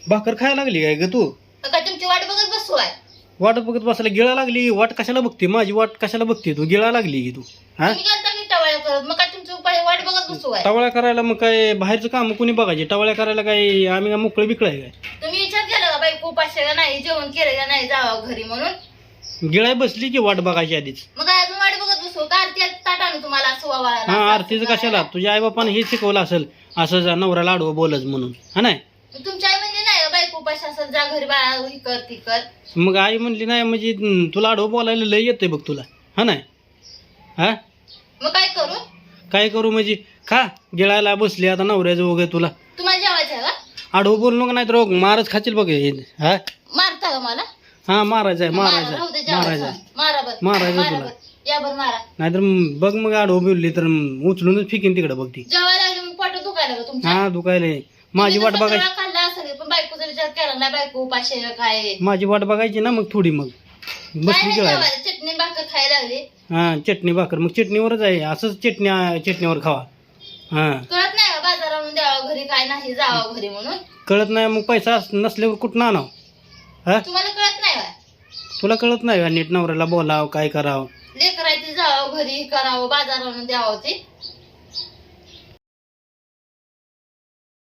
भाकर खायला लागली काय ग तू? काय तुमची वाट बघत बसू आहे? वाट बघत बसायला गिळा लागली. वाट कशाला बघते? माझी वाट कशाला बघते तू? गिळा लागली की तू? हा, तुम्ही गेलता की टवाळ्या करत, मग काय तुमची उपाय वाट बघत बसू आहे? टवाळ्या करायला मग काय बाहेरचं काम कोणी बघायचे? टवाळ्या करायला काय आम्ही काय मोकळे बिकळे आहे काय? तुम्ही विचार केला का बाई उपाशी का नाही, जेवण केलं का नाही जावं घरी म्हणून? गिळाय बसली की वाट बघायची आधीच. मग काय अजून वाट बघत बसू का? आरती ताट आणू तुम्हाला असं हा, वावाळायला? आरतीचं कशाला? तुझ्या आई बापाने हे शिकवलं असेल असं जा नवऱ्याला आडवं बोलच म्हणून, हा नाही? तुमच्या आई म्हणजे नाही बायको उपाशी असेल, जा घरी बाळा ही कर ती कर. मग आई म्हणली नाही म्हणजे तुला आडवं बोलायला लय येतंय बघ तुला, हा नाही? हा, मग काय करू? काय करू म्हणजे? खा, गिळायला बसली आता नवऱ्याचं वगैरे तुला तुम्हाला जेवायचं आहे का? आडवं बोलू नका, नाही तर मारच खातील बघ हे. हा मारता का मला? हा, मारायचं आहे, मारा, मारायचं राहू दे, आहे, जेवायचं मारायचं आहे. आहे. मारा बरं, मारायचं मारा तुला. बरं. या बरं मारा. नाहीतर बघ मग आडवं बोलली तर उचलूनच फिकीन तिकडे बघ ती. जेवायला लागले मग पोट दुखायला का तुमच्या? हा, दुखायले. माझी वाट बघायची, खाल्ला असेल पण बायकोचा विचार केला नाही, बायको उपाशी आहे काय? माझी वाट बघायची ना मग थोडी. मग काय बसली नाही गिळायला. जेवायला, चटणी भाकर खायला लागली. हा, चटणी भाकर. मग चटणीवरच आहे, असंच चटणीवर खावा. हा, कळत नाही का बाजारावरून द्यावं घरी काय नाही, जावं घरी म्हणून? कळत नाही मग पैसा नसल्यावर कुठं आणावं? हा, तुम्हाला कळत नाही का? तुला कळत नाही का नीट नवऱ्याला बोलावं काय करावं? लेकरायची जावं घरी करावं, बाजारावरून द्यावं ते.